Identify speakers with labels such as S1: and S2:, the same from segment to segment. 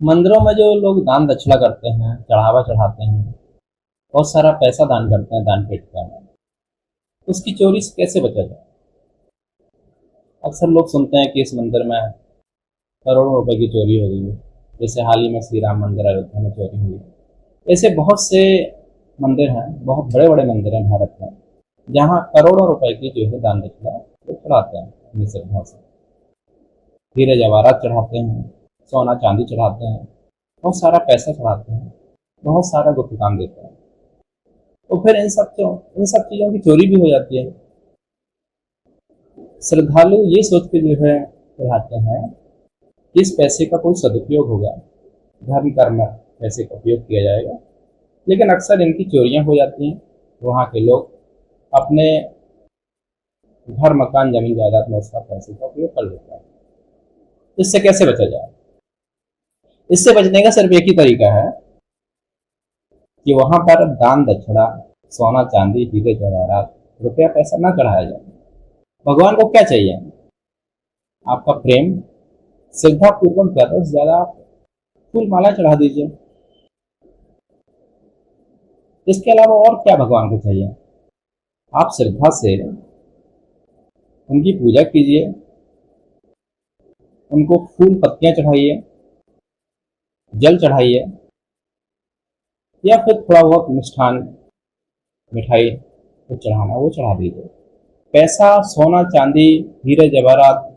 S1: मंदिरों में जो लोग दान दक्षिणा करते हैं, चढ़ावा चढ़ाते हैं, बहुत सारा पैसा दान करते हैं दान पेटिका में, उसकी चोरी से कैसे बचा जाए? अक्सर लोग सुनते हैं कि इस मंदिर में करोड़ों रुपए की चोरी हो गई है। जैसे हाल ही में श्री राम मंदिर अयोध्या में चोरी हुई है। ऐसे बहुत से मंदिर हैं, बहुत बड़े बड़े मंदिर हैं भारत में, जहाँ करोड़ों रुपए की जो है दान दक्षिणा लोग चढ़ाते हैं अपनी श्रद्धा से। हीरे जवाहरात चढ़ाते हैं, सोना चांदी चढ़ाते हैं, बहुत सारा पैसा चढ़ाते हैं, बहुत सारा गुप्त काम देते हैं। तो फिर इन सब चीज़ों की चोरी भी हो जाती है। श्रद्धालु ये सोच के जो है चढ़ाते हैं कि इस पैसे का कोई सदुपयोग होगा, धर्म कर्म में पैसे का उपयोग किया जाएगा, लेकिन अक्सर इनकी चोरियां हो जाती हैं। वहाँ के लोग अपने घर मकान जमीन जायदाद में उसका पैसे का उपयोग कर लेते हैं। इससे कैसे बचा जाए? इससे बचने का सिर्फ एक ही तरीका है कि वहां पर दान दक्षिणा, सोना चांदी, हीरे जवाहरात, रुपया पैसा ना चढ़ाया जाए। भगवान को क्या चाहिए? आपका प्रेम। श्रद्धा पूर्वक ज्यादा से ज्यादा फूल माला चढ़ा दीजिए। इसके अलावा और क्या भगवान को चाहिए? आप श्रद्धा से उनकी पूजा कीजिए, उनको फूल पत्तियां चढ़ाइए, जल चढ़ाइए, या फिर थोड़ा बहुत मिष्ठान मिठाई को चढ़ाना वो चढ़ा दीजिए। पैसा, सोना चांदी, हीरे जवाहरात,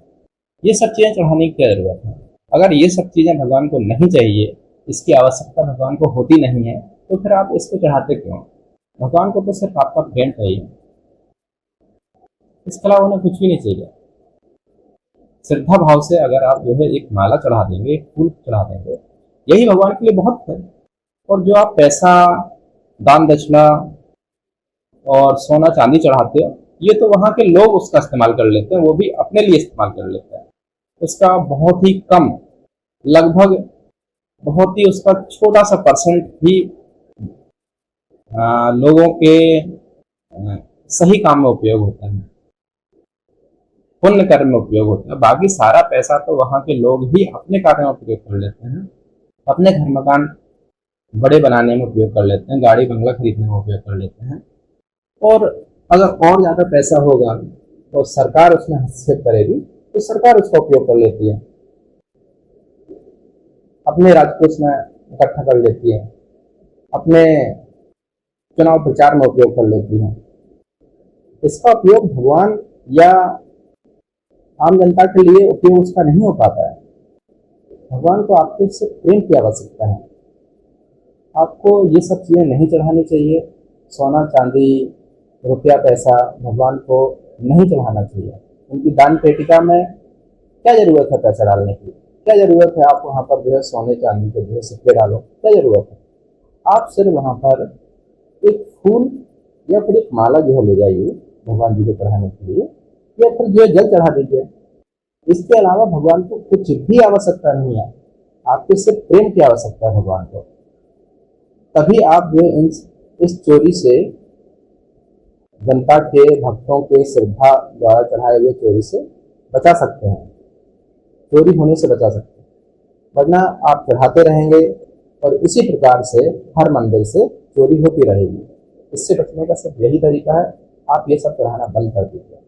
S1: ये सब चीज़ें चढ़ाने की क्या जरूरत है? अगर ये सब चीज़ें भगवान को नहीं चाहिए, इसकी आवश्यकता भगवान को होती नहीं है, तो फिर आप इसको चढ़ाते क्यों? भगवान को तो सिर्फ आपका प्रेम चाहिए, इसके अलावा उन्हें कुछ भी नहीं चाहिए। श्रद्धा भाव से अगर आप जो है एक माला चढ़ा देंगे, एक फूल चढ़ा देंगे, यही भगवान के लिए बहुत है। और जो आप पैसा, दान दक्षिणा और सोना चांदी चढ़ाते हो, ये तो वहाँ के लोग उसका इस्तेमाल कर लेते हैं, वो भी अपने लिए इस्तेमाल कर लेते हैं। उसका बहुत ही कम, लगभग बहुत ही उसका छोटा सा परसेंट ही लोगों के सही काम में उपयोग होता है, पुण्य कर्म में उपयोग होता है। बाकी सारा पैसा तो वहाँ के लोग ही अपने कार्य में उपयोग कर लेते हैं, अपने घर मकान बड़े बनाने में उपयोग कर लेते हैं, गाड़ी बंगला खरीदने में उपयोग कर लेते हैं। और अगर और ज़्यादा पैसा होगा तो सरकार उसमें हस्तक्षेप करेगी, तो सरकार उसका उपयोग कर लेती है, अपने राजकोष में इकट्ठा कर लेती है, अपने चुनाव प्रचार में उपयोग कर लेती है। इसका उपयोग भगवान या आम जनता के लिए उपयोग उसका नहीं हो पाता है। भगवान को आपके से प्रेम की आवश्यकता है। आपको ये सब चीज़ें नहीं चढ़ानी चाहिए। सोना चांदी, रुपया पैसा भगवान को नहीं चढ़ाना चाहिए। उनकी दान पेटिका में क्या जरूरत है पैसा डालने की? क्या जरूरत है आप वहाँ पर जो है सोने चांदी के जो है सिक्के डालो? क्या जरूरत है? आप सिर्फ वहाँ पर एक फूल या फिर एक माला जो है ले जाइए भगवान जी को चढ़ाने के लिए, या फिर जो है जल चढ़ा दीजिए। इसके अलावा भगवान को कुछ भी आवश्यकता नहीं है, आपके सिर्फ प्रेम की आवश्यकता है भगवान को। तभी आप जो है इस चोरी से, जनता के भक्तों के श्रद्धा द्वारा चढ़ाए हुए चोरी से बचा सकते हैं, चोरी होने से बचा सकते हैं। वरना आप चढ़ाते रहेंगे और इसी प्रकार से हर मंदिर से चोरी होती रहेगी। इससे बचने का सिर्फ यही तरीका है, आप ये सब चढ़ाना बंद कर दीजिए।